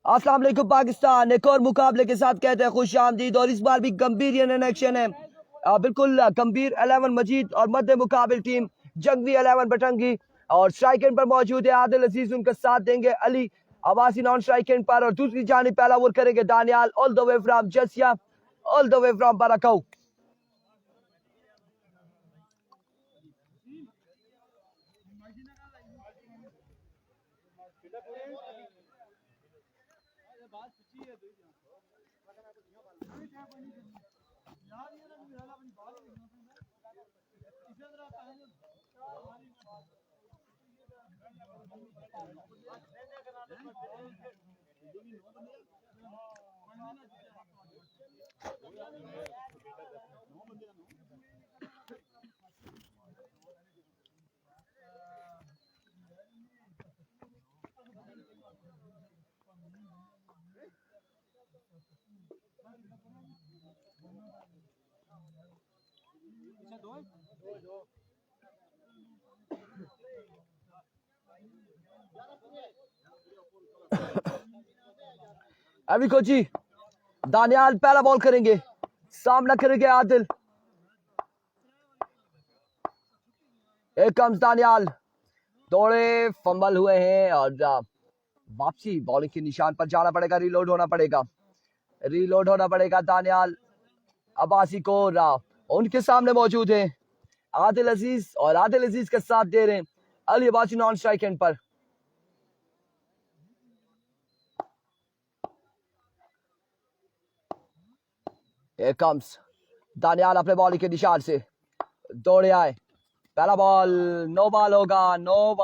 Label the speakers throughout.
Speaker 1: अस्सलाम वालेकुम पाकिस्तान, एक और मुकाबले के साथ कहते हैं खुश आमदीद। और इस बार भी गंभीर एक्शन है, बिल्कुल गंभीर 11 मजीद और मध्य मुकाबल टीम जंगवी 11 बटंगी और स्ट्राइक एंड पर मौजूद है आदिल अजीज, उनका साथ देंगे Ali Abbasi non strike end पर। और दूसरी जानिब पहला ओवर करेंगे Daniyal all the way from जसिया, all the way from Barakau. अभी कोची दानियाल पहला बॉल करेंगे, सामना करेंगे आदिल। एक कम्स दानियाल, दौड़े फंबल हुए हैं और वापसी बॉलिंग के निशान पर जाना पड़ेगा, रीलोड होना पड़ेगा। दानियाल अब्बासी को उनके सामने मौजूद है आदिल अजीज और आदिल अजीज का साथ दे रहे हैं Ali Abbasi non strike end पर। Here comes दानियाल अपने बॉलिंग के निशान से दौड़े आए, पहला बॉल नो बॉल होगा। नो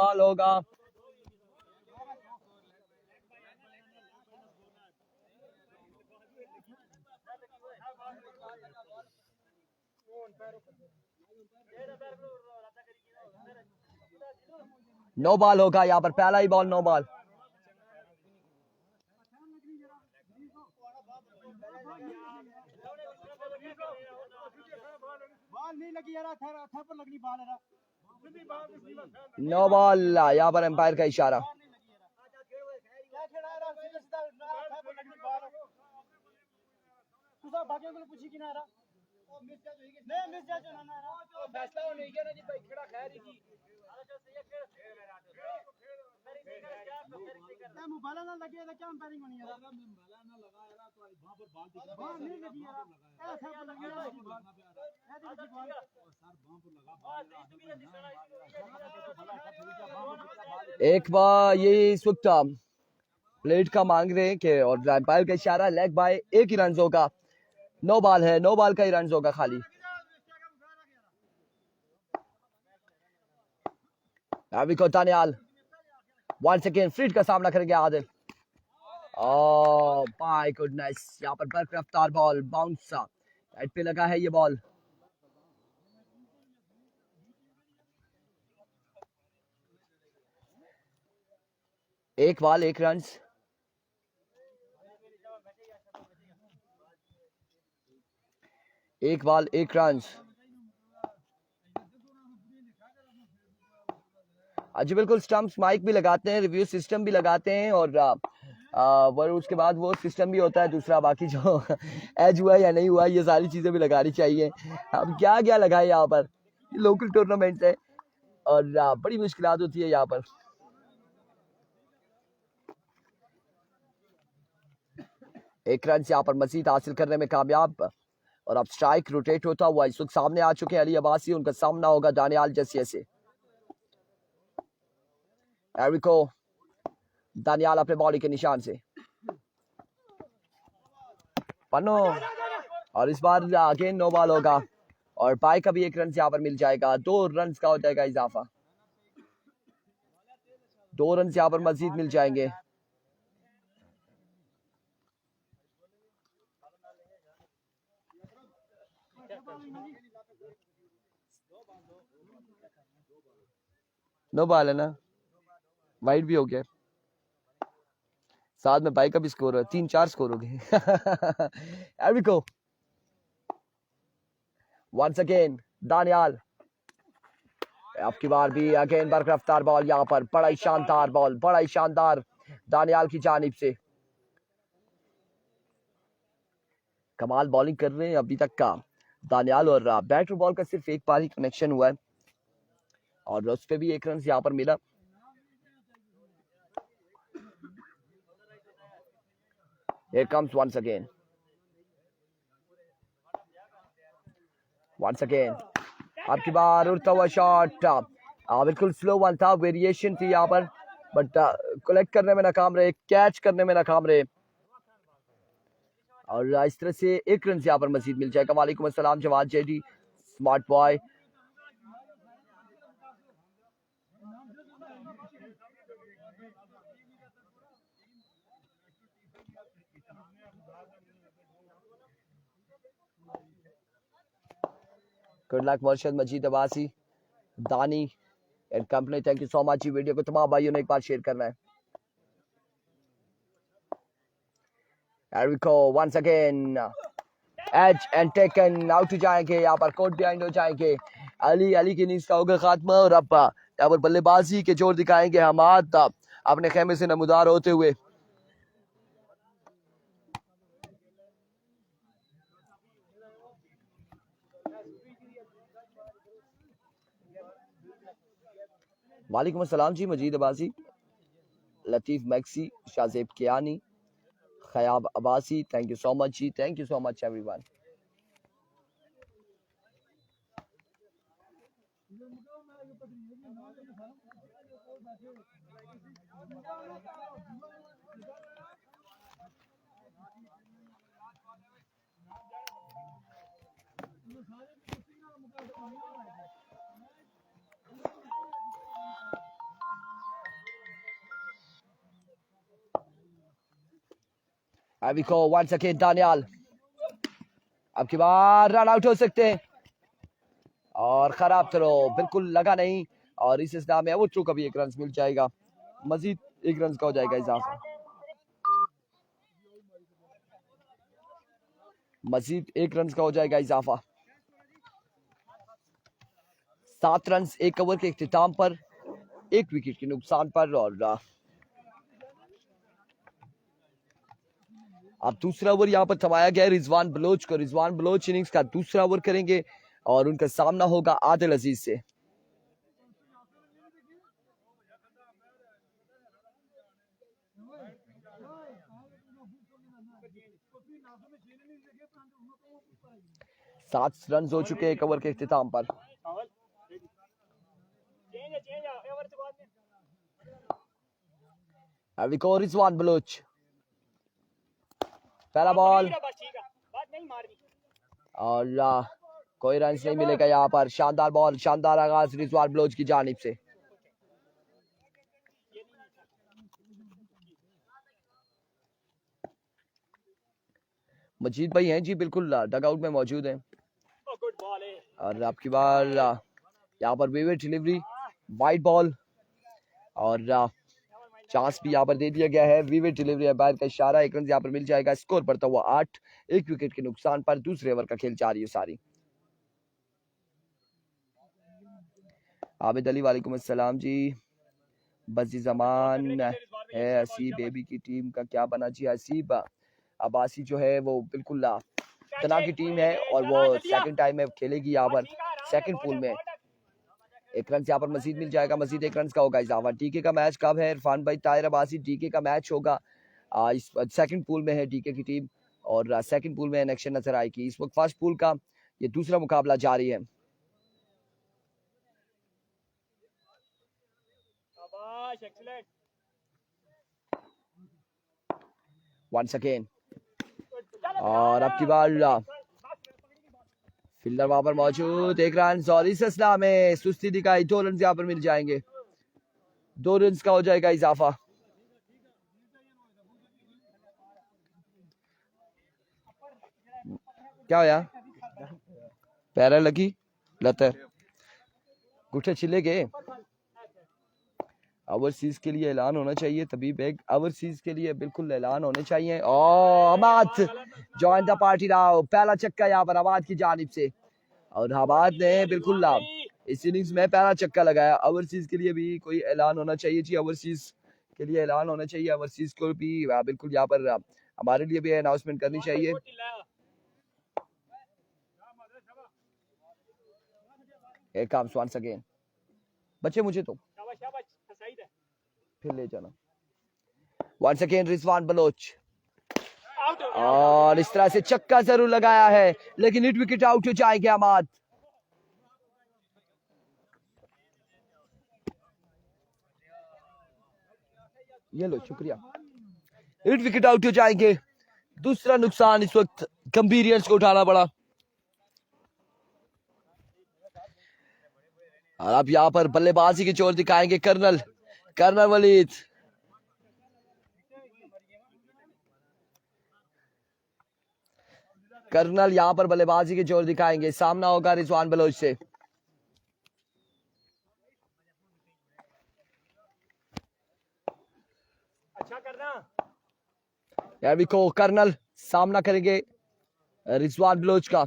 Speaker 1: बॉल होगा यहाँ पर, पहला ही ball no ball. No ball, यहाँ पर एम्पायर का इशारा। एक बार ये इस वक्त प्लेट का मांग रहे हैं कि और एम्पायर का इशारा लेग बाय, एक ही रन होगा। नो बॉल है, नो बॉल का ही रन होगा खाली। अभी को दानियाल वंस अगेन फ्रीड का सामना करेंगे आदिल। ओह माय गुडनेस, यहाँ पर बर्फ रफ्तार बॉल बाउंस राइट पे लगा है ये बॉल। एक बॉल एक रन, एक बॉल एक रन। जी बिल्कुल, स्टंप्स माइक भी लगाते हैं, रिव्यू सिस्टम भी लगाते हैं और उसके बाद वो सिस्टम भी होता है दूसरा, बाकी जो एज हुआ या नहीं हुआ ये सारी चीजें भी लगानी चाहिए। अब क्या क्या लगाए यहाँ पर, लोकल टूर्नामेंट है और बड़ी मुश्किलात होती है यहाँ पर। एक रन यहाँ पर मजीद हासिल करने में कामयाब और अब स्ट्राइक रोटेट होता हुआ इस वक्त सामने आ चुके हैं अली अब्बासी, उनका सामना होगा दानियाल जसिया से। एरिको दानियाल अपने बॉलिंग के निशान से पन्नो और इस बार अगेन नो बॉल होगा और पाई का भी एक रन यहाँ पर मिल जाएगा, 2 रन का हो जाएगा इजाफा, 2 रन यहाँ पर मजीद मिल जाएंगे। नो बॉल है ना, वाइड भी हो गया, साथ में बाइक का भी स्कोर है, 3-4 स्कोर हो गए। एरिको वंस अगेन दानियाल, आपकी बार भी अगेन बरकरार बॉल यहाँ पर, बड़ा ही शानदार बॉल, बड़ा ही शानदार दानियाल की जानिब से। कमाल बॉलिंग कर रहे हैं अभी तक का दानियाल, और बैटर बॉल का सिर्फ एक बार ही कनेक्शन हुआ है और उस पे भी 1 रन यहाँ पर मिला। Here comes once again. आपकी बार उड़ता हुआ शॉट, बिल्कुल स्लो वन था, वेरिएशन थी यहाँ पर, बट कलेक्ट करने में नाकाम रहे, कैच करने में नाकाम रहे और इस तरह से 1 रन यहाँ पर मजीद मिल जाएगा। वालेकुम अस्सलाम Jawad JD, smart boy. Good luck Murshad, Majeed Abbasi, Dani and company, thank you so much. Video को तमाम भाइयों ने एक बार शेयर करना है। Here we go once again, edge and taken, out हो जाएंगे यहाँ पर, कोर्ट बिहाइंड हो जाएंगे। अली की इनिंग्स का होगा खात्मा और अब यहाँ पर बल्लेबाजी के जोर दिखाएंगे हमाद अपने खेमे से नमूदार होते हुए। वालेकुम अस्सलाम जी, Majeed Abbasi, Latif Maxi, Shahzeb Kiyani, Khayab Abbasi, thank you so much जी, thank you so much everyone. अभी को once again दानियाल, अब की बार रन आउट हो सकते हैं और खराब थ्रो, बिल्कुल लगा नहीं और इस इस्लाम में वो थ्रो का भी 1 रन मिल जाएगा, मजीद 1 रन का हो जाएगा इजाफा, मजीद 1 रन का हो जाएगा इजाफा। 7 रन 1 ओवर के इख्तिताम पर, 1 विकेट के नुकसान पर। और अब दूसरा ओवर यहाँ पर थमाया गया रिजवान बलोच को। रिजवान बलोच इनिंग्स का दूसरा ओवर करेंगे और उनका सामना होगा आदिल अजीज से। सात रन हो चुके 1 ओवर के इख्तिताम पर। रिजवान बलोच, पहला बॉल और कोई रन नहीं मिलेगा यहाँ पर। शानदार बॉल, शानदार आगाज रिजवान बलोच की जानिब से। मजीद भाई हैं जी, बिल्कुल डगआउट में मौजूद हैं और आपकी बार यहाँ पर विविड डिलीवरी, वाइड बॉल और चांस भी यहाँ पर दे दिया गया है। विविड डिलीवरी है, बैट का इशारा, 1 रन यहाँ पर मिल जाएगा। स्कोर बढ़ता हुआ 8, 1 विकेट के नुकसान पर दूसरे ओवर का खेल जारी है सारी। आबिद अली, वालेकुम अस्सलाम जी। बजी जमान है हसीब बेबी की टीम का क्या बना जी? हसीब अब्बासी जो है वो बिल्कुल तना की टीम है और वो सेकंड टाइम में खेलेगी यहाँ पर सेकंड पूल में। 1 रन यहाँ पर मजीद मिल जाएगा, मजीद 1 रन का होगा इजाफा। डीके का मैच कब है? इरफान भाई, ताहिर अब्बासी, डीके का मैच होगा इस सेकंड पूल में है डीके की टीम और सेकंड पूल में एक्शन नजर आएगी। इस वक्त फर्स्ट पूल का ये दूसरा मुकाबला जारी है। वंस अगेन और अब की बार फील्डर वहां पर मौजूद, 1 रन और इस असला में सुस्ती दिखाई, 2 रन यहाँ पर मिल जाएंगे, 2 रन का हो जाएगा इजाफा। क्या होया? पैरा लगी लतर गुठे छिले गए। ओवरसीज के लिए ऐलान होना चाहिए, तभी बैग ओवरसीज के लिए बिल्कुल ऐलान होने चाहिए। अमाद जॉइन द पार्टी नाउ, पहला छक्का यहाँ पर अमाद की जानिब से और अमाद ने बिल्कुल इस इनिंग्स में पहला छक्का लगाया। ओवरसीज के लिए भी कोई ऐलान होना चाहिए जी, ओवरसीज के लिए ऐलान होना चाहिए, ओवरसीज को भी बिल्कुल यहाँ पर हमारे लिए भी अनाउंसमेंट करनी चाहिए। Here comes once again. बच्चे मुझे तो फिर ले जाना. Once again Rizwan Baloch. और इस तरह से चक्का जरूर लगाया है, लेकिन हिट विकेट आउट हो जाएंगे अहमद. ये लो, शुक्रिया. हिट विकेट आउट हो जाएंगे. दूसरा नुकसान इस वक्त गंभीरियंस को उठाना पड़ा. और अब यहाँ पर बल्लेबाजी की जोर दिखाएंगे कर्नल वलीद. कर्नल यहाँ पर बल्लेबाजी के जोर दिखाएंगे. सामना होगा रिजवान बलोच से. अच्छा करना. कर्नल सामना करेंगे रिजवान बलोच का.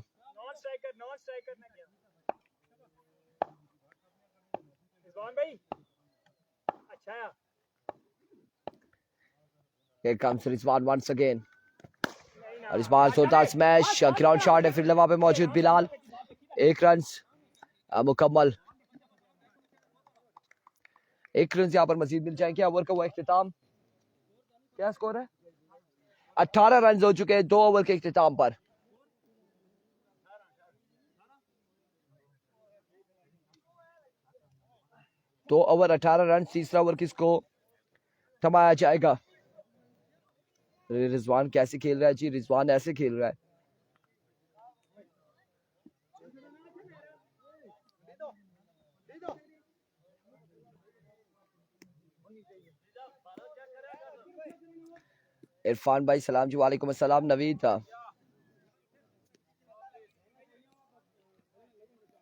Speaker 1: Here comes Rizwan once again. और इस बार जोरदार स्मैश, ग्राउंड शॉट है फिर वहां पे मौजूद बिलाल. 1 रन मुकम्मल. 1 रन यहाँ पर मजीद मिल जाएंगे. ओवर का वो इख्तिताम. क्या स्कोर है? 18 रन हो चुके हैं 2 ओवर के इख्तिताम पर. दो ओवर 18 रन. तीसरा ओवर किसको थमाया जाएगा? रिजवान कैसे खेल रहा है जी? रिजवान ऐसे खेल रहा है. इरफान भाई सलाम जी. वालेकुम अस्सलाम. नवीद.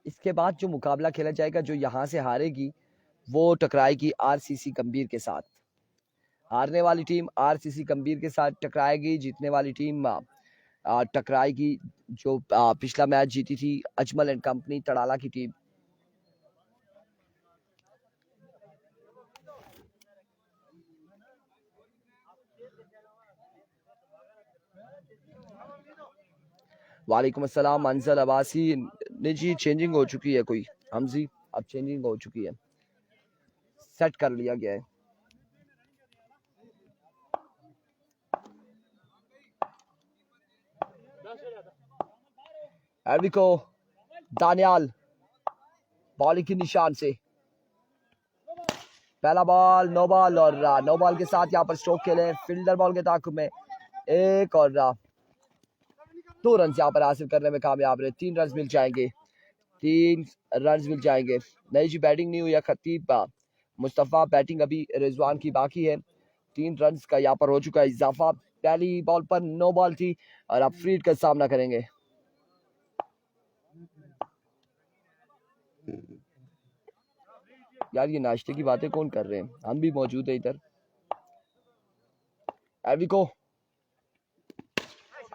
Speaker 1: इसके बाद जो मुकाबला खेला जाएगा, जो यहाँ से हारेगी वो टकराएगी आरसीसी गंभीर के साथ. हारने वाली टीम आरसीसी गंभीर के साथ टकराएगी. जीतने वाली टीम टकराएगी जो पिछला मैच जीती थी अजमल एंड कंपनी तड़ाला की टीम. वालेकुम अस्सलाम. मंजल अब्बासी ने जी चेंजिंग हो चुकी है कोई. हम जी अब चेंजिंग हो चुकी है, सेट कर लिया गया है. एर्विको दानियाल बॉलिंग के निशान से. पहला बॉल नो बॉल और नो बॉल के साथ यहाँ पर स्ट्रोक खेले फील्डर बॉल के ताकुब में. 1 और 2 रन यहाँ पर हासिल करने में कामयाब रहे. 3 रन मिल जाएंगे. 3 रन मिल जाएंगे. नहीं जी बैटिंग नहीं हुई है. खतीब मुस्तफ़ा बैटिंग अभी रिजवान की बाकी है. 3 रन का यहाँ पर हो चुका है इजाफा. पहली बॉल पर नो बॉल थी और अब फ्रीड का सामना करेंगे. यार ये नाश्ते की बातें कौन कर रहे हैं? हम भी मौजूद है इधर. एर्विको.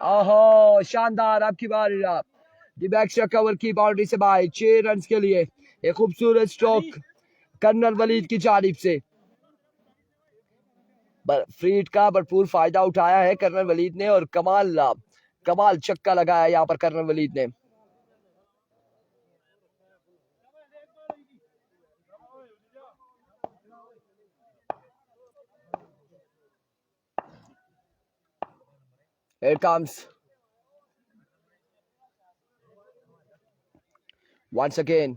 Speaker 1: ओहो शानदार. आपकी बारी. एक्स्ट्रा कवर की बाउंड्री से बाहर. 6 रन के लिए एक खूबसूरत स्ट्रोक कर्नल वलीद की जानिब से. फ्रीड का भरपूर फायदा उठाया है कर्नल वलीद ने और कमाल चक्का लगाया यहाँ पर कर्नल वलीद ने. Here comes once again.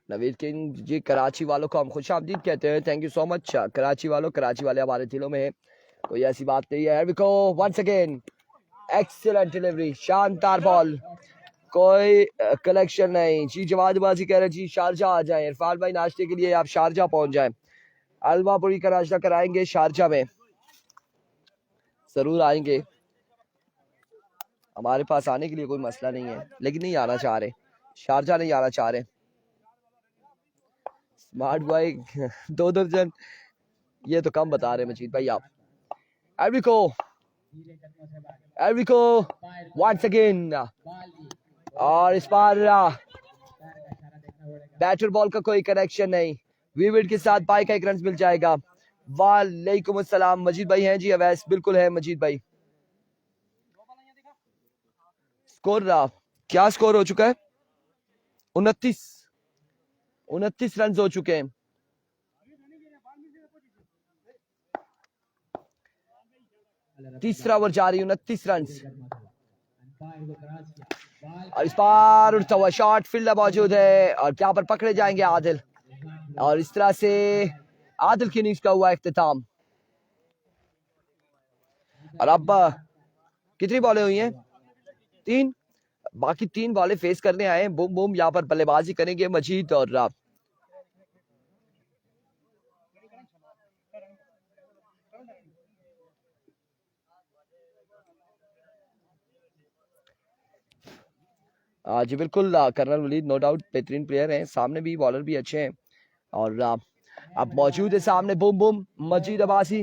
Speaker 1: Naveed king ji Karachi वालों को हम खुश आमदीद कहते हैं. Thank you so much Karachi वालों. कराची वाले हमारे दिलों में है, कोई ऐसी बात नहीं है. एर्विको वंस अगेन. Excellent delivery. शानदार बॉल. कोई कलेक्शन नहीं जी. जवादबाजी कह रहे जी शारजा आ जाएं. इरफान भाई नाश्ते के लिए आप शारजा पहुंच जाएं. अलवापुरी का नाश्ता कराएंगे शारजा में. जरूर आएंगे. हमारे पास आने के लिए कोई मसला नहीं है, लेकिन नहीं आना चाह रहे. शारजा नहीं आना चाह रहे. स्मार्ट बॉय 2 दर्जन ये तो कम बता रहे मजीद भाई आप. एर्विको वंस अगेन. और इस बार बैटर बॉल का कोई कनेक्शन नहीं. विविड के साथ बाई का 1 रन मिल जाएगा. वालेकुम अस्सलाम. मजीद भाई हैं जी? अवैस बिल्कुल है मजीद भाई. स्कोर क्या स्कोर हो चुका है? 29 रन हो चुके हैं। तीसरा ओवर जारी, 29 रन। और इस बार उड़ता हुआ शॉट, फील्डर मौजूद है और क्या पर पकड़े जाएंगे आदिल, और इस तरह से आदिल की इनिंग्स का हुआ इख्तिताम। और अब कितनी बॉलें हुई हैं? 3। बाकी 3 बॉलें फेस करने आए हैं। बूम बूम यहाँ पर बल्लेबाजी करेंगे मजीद, और जी बिल्कुल, कर्नल वलीद नो डाउट बेहतरीन प्लेयर हैं, सामने भी बॉलर भी अच्छे हैं, और अब मौजूद है सामने बूम बूम मजीद अब्बासी।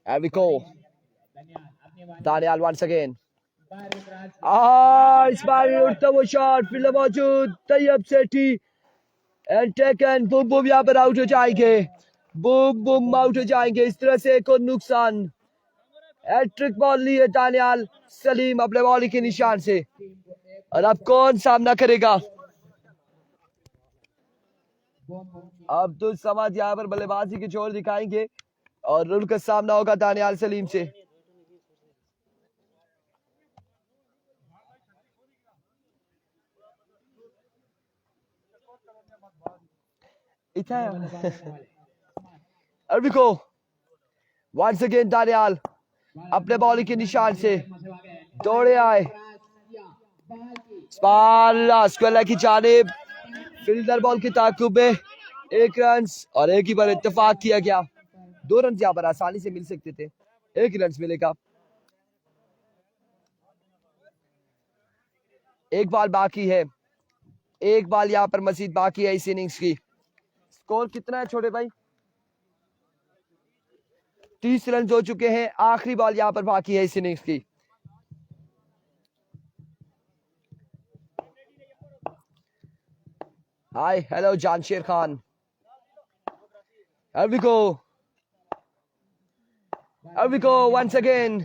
Speaker 1: एविको दानियाल वंस अगेन, इस बार उड़ता हुआ शॉट, फील्डर मौजूद तैयब सेठी एंड टेकन। बूम बूम यहाँ पर आउट हो जाएंगे, बूम बूम आउट हो जाएंगे। इस तरह से एक और नुकसान। हैट्रिक बॉल ली है दानियाल सलीम अपने बॉलिंग के निशान से, और अब कौन सामना करेगा? अब्दुल समाद यहाँ पर बल्लेबाजी के जोर दिखाएंगे और उनका सामना होगा दानियाल सलीम से। अरबिको वंस अगेन, दानियाल अपने बॉलिंग के निशान से दौड़े आए, स्क्वायर की जानिब, फील्डर बॉल की ताकुब में 1 रन, और एक ही बार इत्तेफाक किया गया। 2 रन यहाँ पर आसानी से मिल सकते थे, 1 रन मिलेगा। एक बॉल बाकी है, एक बॉल यहाँ पर मजीद बाकी है इस इनिंग्स की। स्कोर कितना है छोटे भाई? 30 रन हो चुके हैं, आखिरी बॉल यहाँ पर बाकी है इस इनिंग्स की। Hi hello Jansher Khan, here we go once again,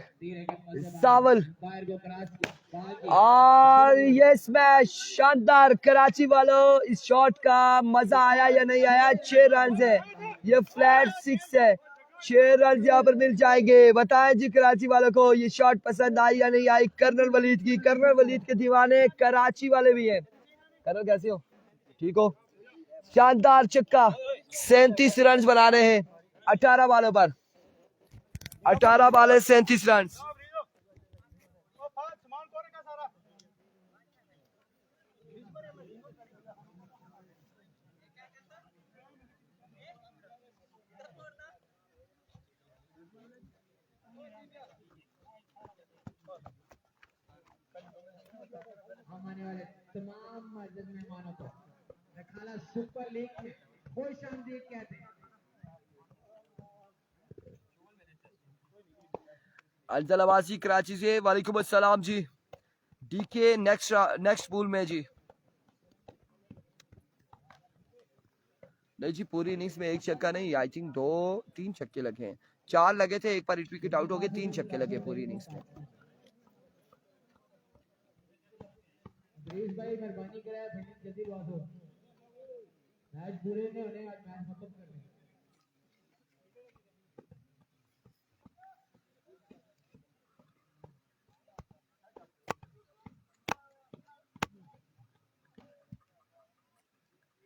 Speaker 1: सावल, और ये स्मैश शानदार। कराची वालों, इस शॉट का मजा आया या नहीं आया? 6 रन है, ये फ्लैट 6 है, 6 रन यहाँ पर मिल जाएंगे। बताएं जी कराची वालों को ये शॉट पसंद आई या नहीं आई कर्नल वलीद की? कर्नल वलीद के दीवाने कराची वाले भी हैं। कर्नल कैसे हो? ठीक हो? शानदार छक्का, 37 रन बना रहे हैं 18 बॉलों पर, 18 बॉलें 37 रन।
Speaker 2: आने वाले तमाम मेहमानों को रखाला सुपर लीग में खुश आमदीद कहते हैं।
Speaker 1: अफजल अब्बासी कराची से, वालेकुम अस्सलाम जी। डीके नेक्स्ट पूल में जी। नहीं जी, पूरी इनिंग्स में एक छक्का नहीं, आई थिंक 2-3 छक्के लगे हैं, 4 लगे थे, एक पर विकेट आउट हो गए, 3 छक्के लगे पूरी इनिंग्स में।
Speaker 2: भाई मेहरबानी कराया, जल्दी लॉस हो, मैच पूरे नहीं होने, आज मैच खत्म कर दें।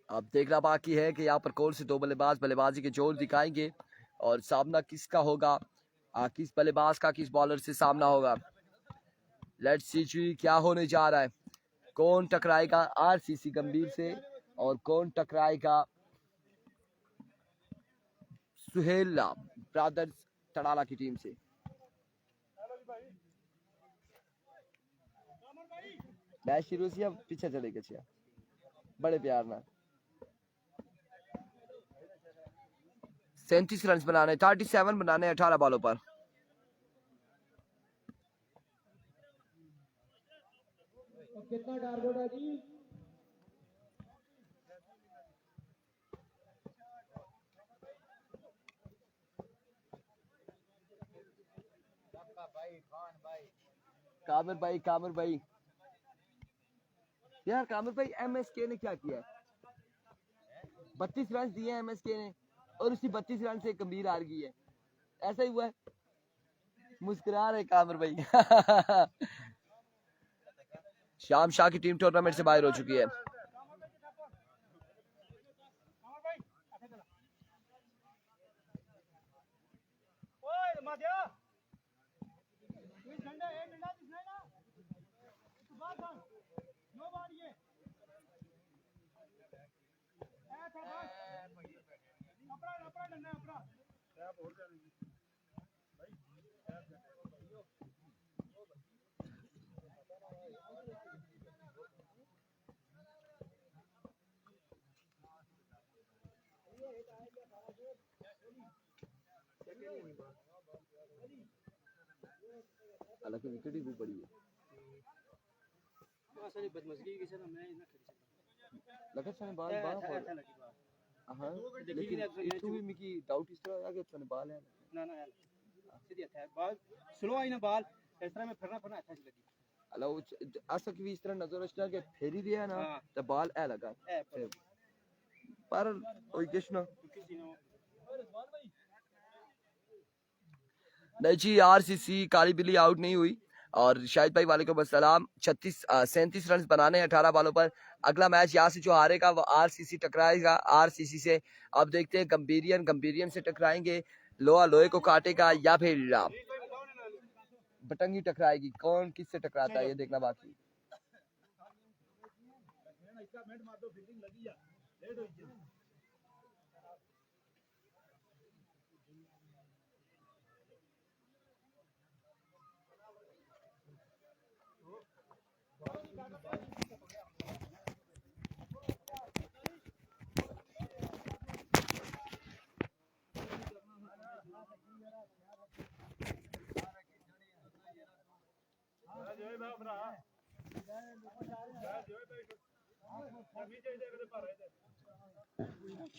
Speaker 1: अब देखना बाकी है कि यहाँ पर कौन से 2 बल्लेबाज बल्लेबाजी के जोर दिखाएंगे और सामना किसका होगा, किस बल्लेबाज का किस बॉलर से सामना होगा। लेट्स सी जी क्या होने जा रहा है, कौन टकराएगा आरसीसी गंभीर से और कौन टकराएगा सुहेल ब्रदर्स तड़ाला की टीम से। मैच शुरू से पीछे चले गए बड़े प्यार ना। 37 रन बनाने, 37 बनाने 18 बॉलों पर।
Speaker 2: कितना टारगेट है जी? भाई खान भाई
Speaker 1: कामिर भाई यार, कामिर भाई एमएसके ने क्या किया है? 32 रन दिए हैं एमएसके ने और उसी 32 रन से गंभीर हार गई है। ऐसा ही हुआ है। मुस्कुरा रहे कामिर भाई। शाम शाह की टीम टूर्नामेंट से बाहर हो चुकी है। हालांकि विकेट ही खूब बड़ी है। लगा सने बाल हाँ, लेकिन इतु भी मिकी डाउट इस तरह आ गया सने बाल है ना सीधी अच्छा है बाल स्लो आई ना बाल इस तरह में फिरना अच्छा लगी। अल्लाह ऐसा कि इस तरह नजर अच्छा के फेरी दिया ना तो बाल ए लगा पर कोई किसना नहीं जी। आरसीसी काली बिल्ली आउट नहीं हुई और शाहिद भाई वालेकुम अस्सलाम। 37 रन बनाने 18 बालों पर। अगला मैच यहाँ से जो हारेगा वो आरसीसी टकराएगा आरसीसी से। अब देखते हैं गंभीरियन से टकराएंगे, लोहा लोहे को काटेगा या फिर बटंगी टकराएगी। कौन किससे टकराता है ये देखना बाकी।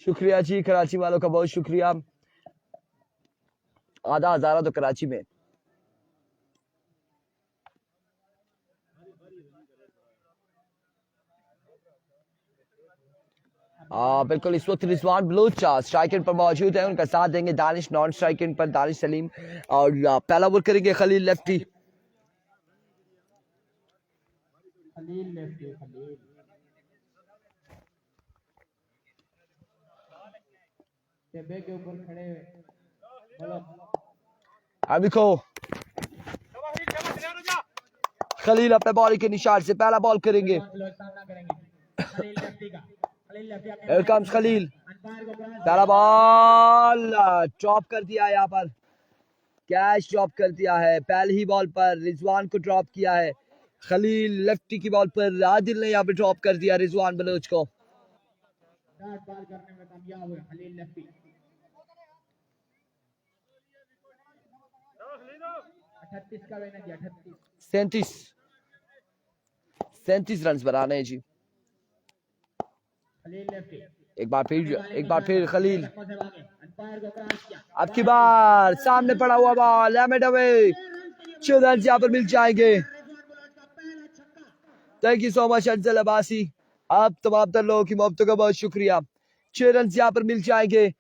Speaker 1: शुक्रिया जी, कराची वालों का बहुत शुक्रिया। आधा हजारा तो कराची में। बिल्कुल इस वक्त रिजवान बलूच स्ट्राइक एंड पर मौजूद है, उनका साथ देंगे दानिश नॉन स्ट्राइक एंड पर दानिश सलीम और पहला ओवर करेंगे खलील लेफ्टी।
Speaker 2: के ऊपर खड़े
Speaker 1: अब देखो खलील अपने बॉलिंग के निशान से पहला बॉल करेंगे। Here comes खलील, पहला बॉल ड्रॉप कर दिया, यहाँ पर कैच ड्रॉप कर दिया है। पहली ही बॉल पर रिजवान को ड्रॉप किया है खलील। लेफ्टी की बॉल पर आदिल ने यहाँ पे ड्रॉप कर दिया रिजवान बलोच को।
Speaker 2: बॉल करने में कामयाब हुए खलील लेफ्टी। 38 का वेना किया 38
Speaker 1: 37 रन बनाने हैं जी।
Speaker 2: खलील लेफ्टी
Speaker 1: एक बार फिर खलील, अब की बार सामने पड़ा हुआ बॉल एमिड अवे। 6 रन यहाँ पर मिल जाएंगे। Thank you so much Anjal Abbasi, आप तमाम तर लोगों की मोहब्बतों का बहुत शुक्रिया। 6 रन यहाँ पर मिल जाएंगे।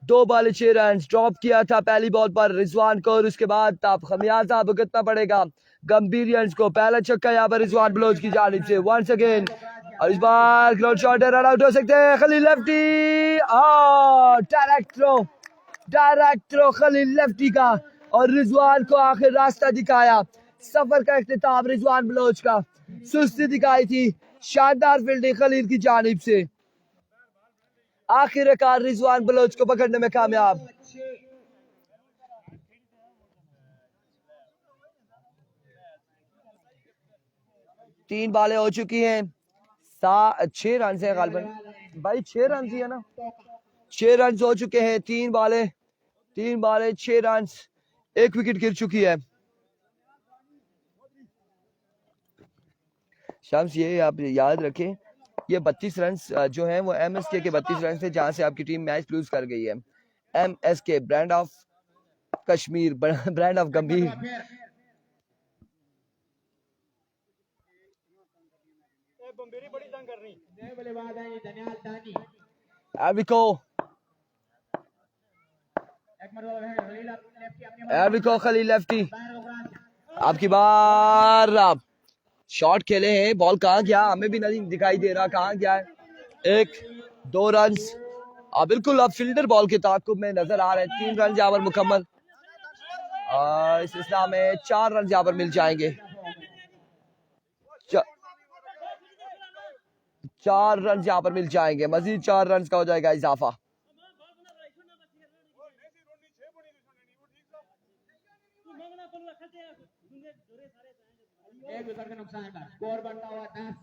Speaker 1: 2 बॉल 6 रन ड्रॉप किया था पहली बॉल पर रिजवान को और उसके बाद अब खमियाजा भुगतना पड़ेगा गंभीरियंस को। पहला छक्का यहाँ पर रिजवान बलोच की जानिब से वंस अगेन और इस बार ग्राउंड शॉट रन आउट हो सकते हैं Khalil lefty. Direct throw Khalil lefty का और रिजवान को आखिर रास्ता दिखाया। सफर का इख्तिताम रिजवान बलोच का, सुस्ती दिखाई थी, शानदार फील्डिंग खलील की जानिब से। आखिरकार रिजवान बलोच को पकड़ने में कामयाब। तीन बालें हो चुकी हैं, 6 रन है गालबन भाई, 6 रन ही है ना, 6 रन हो चुके हैं। 3 बालें 6 रन, 1 विकेट गिर चुकी है। शम्स ये आप याद रखें, ये 32 रन जो हैं वो एमएसके के 32 रन थे जहां से आपकी टीम मैच लूज कर गई है। MSK brand of Kashmir, brand of गंभीर।
Speaker 2: नए बल्लेबाज हैं दनियाल दानी।
Speaker 1: एविको
Speaker 2: एक मरतबा है खलील लेफ्टी अपनी
Speaker 1: एविको खलील लेफ्टी।
Speaker 2: बाहर उगरान
Speaker 1: आपकी बार आप शॉट खेले हैं, बॉल कहाँ गया हमें भी नहीं दिखाई दे रहा, कहाँ गया है। 1-2 रन्स बिल्कुल अब फील्डर बॉल के ताक़ुब में नजर आ रहे हैं। 3 रन यहाँ पर मुकम्मल। इस सिलसिला में 4 रन यहाँ पर मिल जाएंगे। 4 रन यहाँ पर मिल जाएंगे, मजीद 4 रन का हो जाएगा इजाफा।
Speaker 2: एक विकेट का नुकसान है। स्कोर बनता हुआ 10।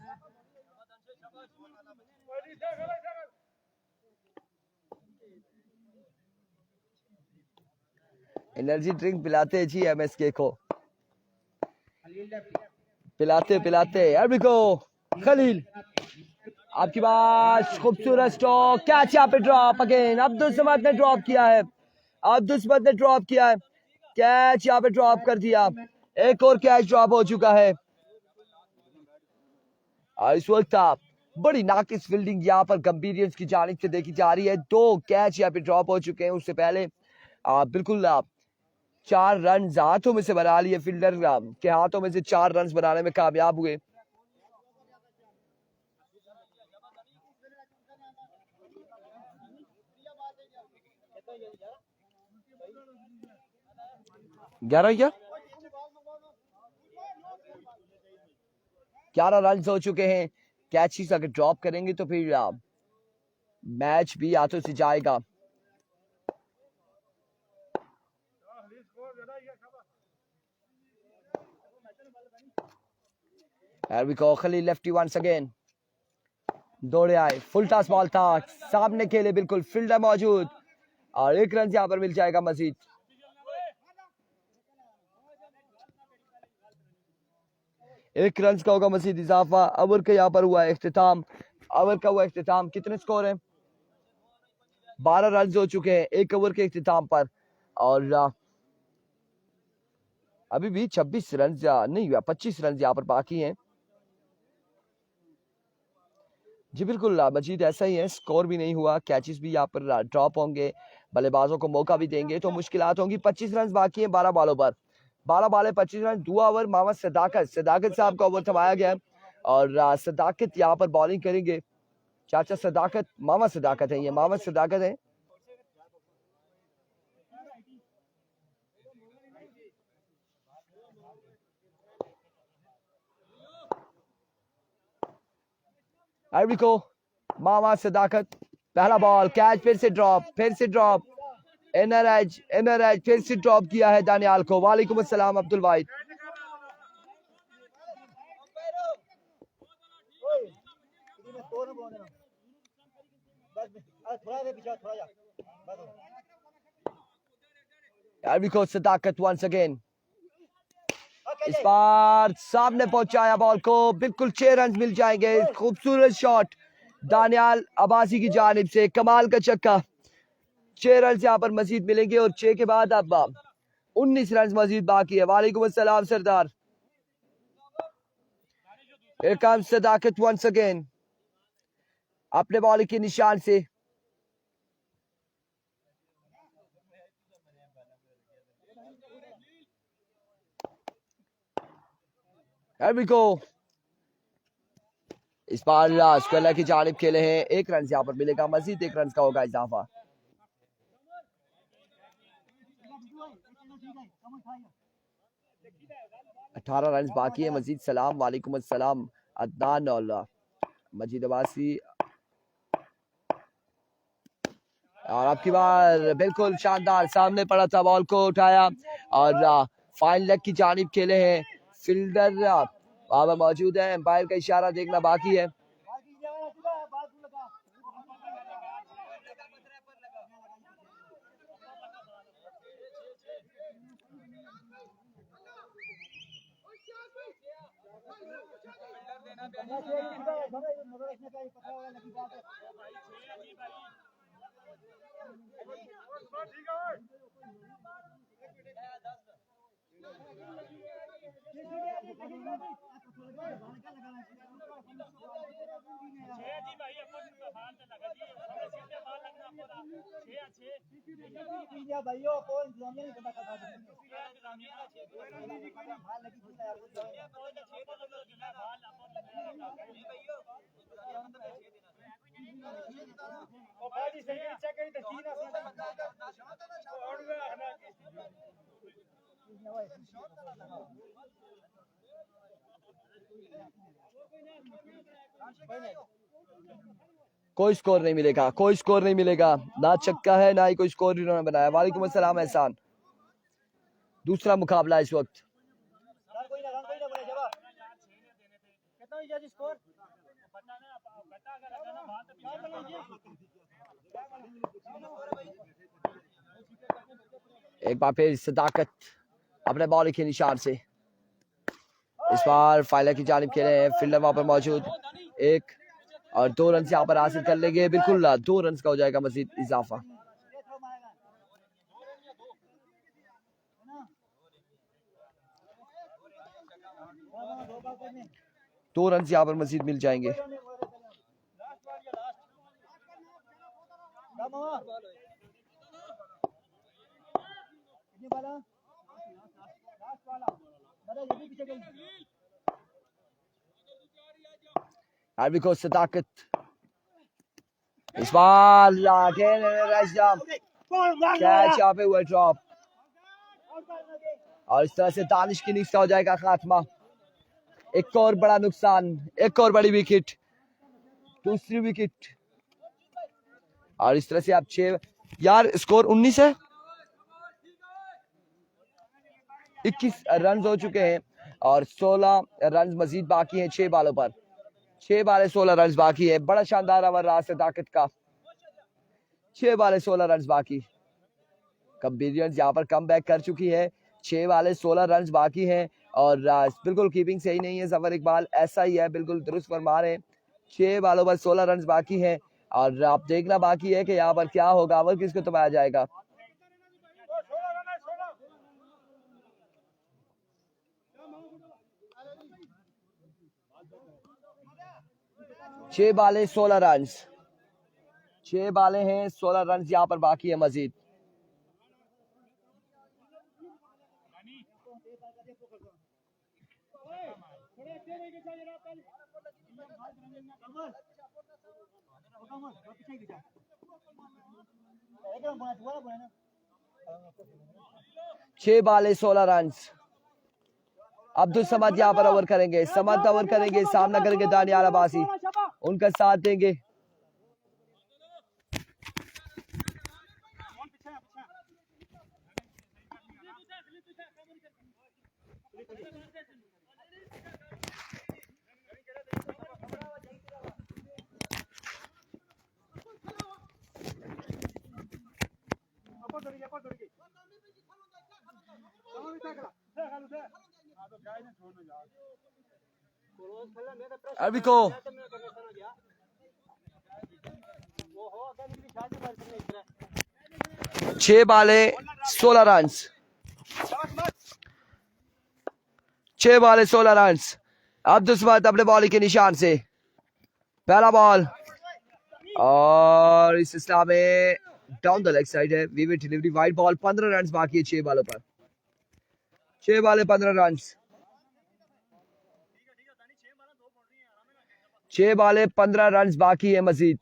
Speaker 1: एनर्जी ड्रिंक पिलाते हैं जी एमएसके को,
Speaker 2: खलील लेफ्टी
Speaker 1: पिलाते पिलाते। एविको खलील आपकी बात खूबसूरत स्ट्रोक, कैच यहाँ पे ड्रॉप अगेन। अब्दुल समद ने ड्रॉप किया है, अब्दुल समद ने ड्रॉप किया है, कैच यहाँ पे ड्रॉप कर दिया। एक और कैच ड्रॉप हो चुका है। इस वक्त बड़ी नाकिस फील्डिंग यहाँ पर गंभीरियंस की जानिब से देखी जा रही है। 2 कैच यहाँ पे ड्रॉप हो चुके हैं। उससे पहले बिल्कुल 4 रन हाथों में से बना लिए, फील्डर के हाथों में से 4 रन बनाने में कामयाब हुए। ग्यारह 11 रन हो चुके हैं। कैचेस अगर ड्रॉप करेंगे तो फिर मैच भी हाथों से जाएगा। खलील लेफ्टी वंस अगेन, दौड़े आए, फुल टॉस बॉल था, सामने खेले, बिल्कुल फील्डर मौजूद और 1 रन यहाँ पर मिल जाएगा मजीद। एक रन का होगा मजीद इजाफा। ओवर का यहाँ पर हुआ इख्तिताम, ओवर का हुआ इख्तिताम। कितने स्कोर हैं? 12 रन हो चुके हैं 1 ओवर के इख्तिताम पर और अभी भी 26 रन नहीं हुआ, 25 रन यहाँ पर बाकी हैं। जी बिल्कुल मजीद ऐसा ही है, स्कोर भी नहीं हुआ, कैचेस भी यहाँ पर ड्रॉप होंगे, बल्लेबाजों को मौका भी देंगे तो मुश्किलात होंगी। 25 रन बाकी हैं 12 बॉलों पर, 12 बॉले 25 रन। दुआ ओवर मोहम्मद सदाकत साहब का ओवर थमाया गया है और सदाकत यहाँ पर बॉलिंग करेंगे। चाचा सदाकत, मोहम्मद सदाकत है, ये मोहम्मद सदाकत है। को मोहम्मद सदाकत, पहला बॉल, कैच, फिर से ड्रॉप, इनर एज फिर से ड्रॉप किया है दानियाल को। वालेकुम अस्सलाम अब्दुल वाहिद। सदाकत वंस अगेन, इस बार सामने पहुंचाया बॉल को, बिल्कुल 6 रन मिल जाएंगे। खूबसूरत शॉट दानियाल अब्बासी की जानिब से, कमाल का छक्का। 6 रन यहाँ पर मजीद मिलेंगे और 6 के बाद अब 19 रन मजीद बाकी है। वालेकुम अस्सलाम सरदार। Here comes Sadaqat once again, अपने बॉल के निशान से। Here we go, इस बार स्क्वेलर की जानिब खेले हैं। 1 रन यहाँ पर मिलेगा, मजीद 1 रन का होगा इजाफा। अठारह रन बाकी है मजीद। सलाम, वालेकुम अस्सलाम अदनान और मजीद अब्बासी। और आपकी बार बिल्कुल शानदार, सामने पड़ा था, बॉल को उठाया और फाइन लेग की जानिब खेले हैं। फील्डर वहां पर मौजूद है, एम्पायर का इशारा देखना बाकी है। कोई स्कोर नहीं मिलेगा, कोई स्कोर नहीं मिलेगा, ना छक्का है ना ही कोई स्कोर इन्होंने बनाया। वालेकुम अस्सलाम एहसान। दूसरा मुकाबला इस वक्त। एक बार फिर सदाकत अपने बॉल के निशान से, इस बार फाइलर की जानिब खेले हैं, फील्डर वहां पर मौजूद, एक और 2 रन यहाँ पर हासिल कर लेंगे। बिल्कुल 2 रन का हो जाएगा मजीद इजाफा। 2 रन यहाँ पर मजीद मिल जाएंगे। आर्मी को सदाकत, इस बार कैच यहाँ पे हुआ ड्रॉप, और इस तरह से दानिश की इनिंग्स का हो जाएगा खात्मा। एक और बड़ा नुकसान, एक और बड़ी विकेट, दूसरी विकेट, और इस तरह से आप 6 यार स्कोर 19 है, 21 रन हो चुके हैं और 16 रन मजीद बाकी हैं 6 बालों पर। 6 बाले 16 रन बाकी है। बड़ा शानदार ओवर रहा सदाकत का, 6 बाले 16 रन बाकी। कंबीरियंस यहाँ पर कम बैक कर चुकी है, 6 बाले 16 रन बाकी हैं और बिल्कुल कीपिंग सही नहीं है जफर इकबाल, ऐसा ही है, बिल्कुल दुरुस्त फरमा रहे हैं। 6 बालों पर 16 रन बाकी हैं और आप देखना बाकी है कि यहाँ पर क्या होगा, ओवर किसको दबाया जाएगा। छह बाले 16 रन, 6 बाले हैं 16 रन यहाँ पर बाकी है मजीद। छह बाले 16 रन। अब्दुल समद यहाँ पर ओवर करेंगे, समद ओवर करेंगे, सामना करेंगे दानियाल अब्बासी, उनका साथ देंगे। अभी को 6 बाले 16 रन, 6 बाले 16 रन। अब्दुल समद अपने बॉलिंग के निशान से, पहला बॉल और इस सिलसिला में डाउन द लेग साइड है, vivid delivery, wide ball. 15 run बाकी है 6 बालों पर, 6 बाले 15 रन, 6 बाले 15 रन बाकी है मजीद।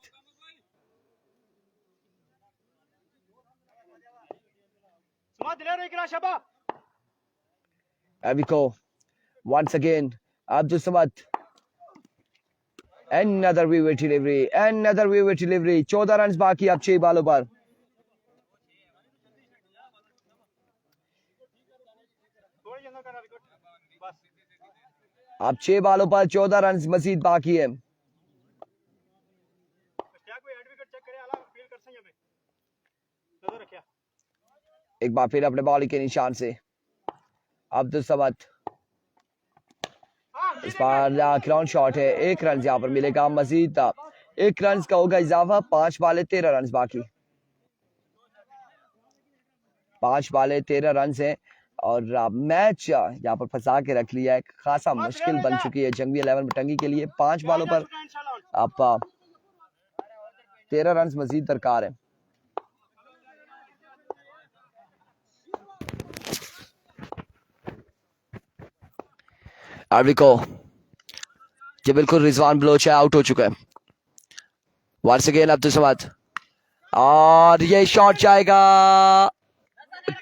Speaker 1: Abiko once again, Abdul Samad, another vivid delivery, another vivid delivery। 14 run बाकी अब 6 बालों पर। अब 6 बालों पर 14 रन मजीद बाकी है। एक बार फिर अपने बॉलिंग के निशान से अब्दुल समद, इस बार ग्राउंड शॉट है, 1 रन यहाँ पर मिलेगा मजीद, 1 रन का होगा इजाफा। 5 बाले 13 रन बाकी, 5 बाले 13 रन हैं और मैच यहाँ पर फंसा के रख लिया है। खासा मुश्किल बन चुकी है जंगवी 11 बटंगी के लिए। 5 बॉलों पर अब 13 रन मजीद दरकार है। आर्विको ये बिल्कुल रिजवान बलोच है, आउट हो चुका है। वंस अगेन अब्दुल समद और ये शॉट जाएगा,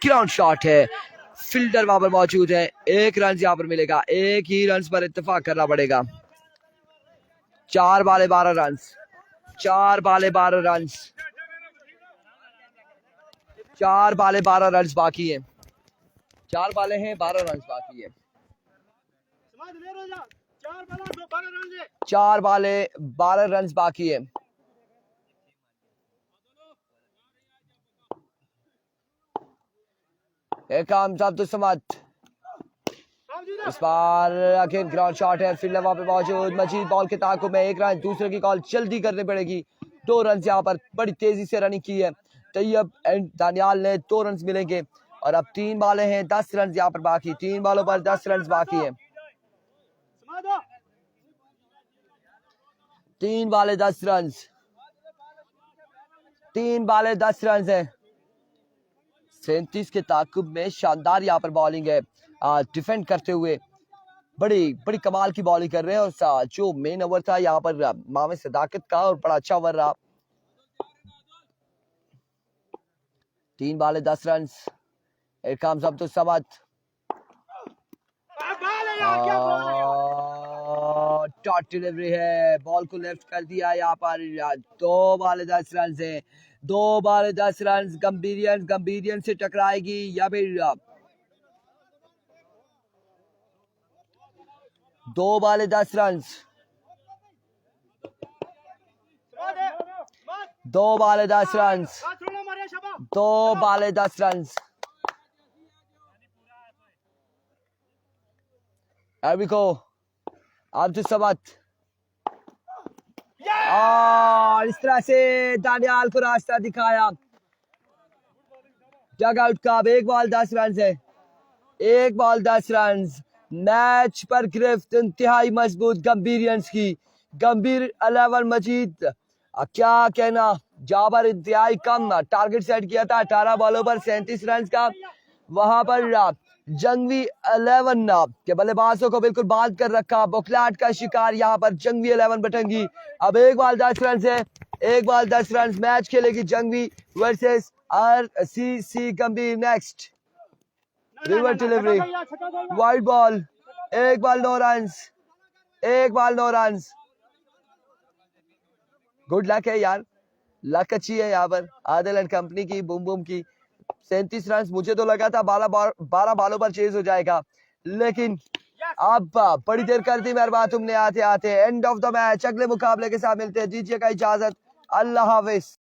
Speaker 1: ग्राउंड शॉट है। फील्डर वहां पर मौजूद है। 1 रन यहाँ पर मिलेगा। 1 ही रन पर इत्तेफाक करना पड़ेगा। 4 बाले 12 रन, 4 बाले 12 रन, 4 बाले 12 रन बाकी है। 4 बाले हैं, 12 रन बाकी है। 4 बाले 12 रन बाकी है। अब्दुल समद इस बार अगेन ग्राउंड शॉट है। फील्डर वहां पे मौजूद। मजीद बॉल के ताकुब में 1 रन, दूसरे की कॉल जल्दी करनी पड़ेगी। 2 रन यहाँ पर बड़ी तेजी से रनिंग की है तैयब एंड दानियाल ने। 2 रन मिलेंगे और अब 3 बॉलें हैं, 10 रन यहाँ पर बाकी। 3 बॉलों पर 10 रन बाकी है। 3 बाले 10 रन, 3 बाले 10 रन है। 37 के ताकुब में शानदार यहाँ पर बॉलिंग है। डिफेंड करते हुए बड़ी बड़ी कमाल की बॉलिंग कर रहे हैं। और जो मेन ओवर था यहाँ पर मामे सदाकत का, और बड़ा अच्छा ओवर रहा। 3 बाले 10 run. Abdul Samad dot delivery है, बॉल को लेफ्ट कर दिया यहाँ पर। 2 बाले 10 रन है। 2 बाले 10 रन। गंभीरियन से टकराएगी या फिर 2 बाले 10 रन। 2 बाले 10 रन। 2 बाले 10 रन। अबिको अब्दुल समद और इस तरह से दानियाल को रास्ता दिखाया डग आउट का। 1 बॉल 10 रन है। 1 बॉल 10 रन। मैच पर गिरफ्त इंतहाई मजबूत गंभीरियंस की। गंभीर 11 मजीद क्या कहना, जाबर इंतहाई कम टारगेट सेट किया था 18 बॉलों पर 37 रन का। वहां पर जंगवी 11 के बल्लेबाजों को बिल्कुल बांध कर रखा। बुखलाहट का शिकार यहाँ पर जंगवी 11 बटंगी। अब 1 बॉल 10 रन है। 1 बॉल 10 रन। मैच खेलेगी जंगवी वर्सेस RCC गंभीर। Next river delivery, wide ball. 1 ball 9 run. 1 ball 9 run. Good luck है यार, लक अच्छी है यहाँ पर आदिल एंड कंपनी की, बूम बूम की। 37 रन। मुझे तो लगा था 12 बॉलों पर चेज हो जाएगा, लेकिन अब बड़ी देर कर दी मेहरबान तुमने आते आते। End of the match. अगले मुकाबले के साथ मिलते हैं, दीजिएगा इजाजत। अल्लाह हाफिज।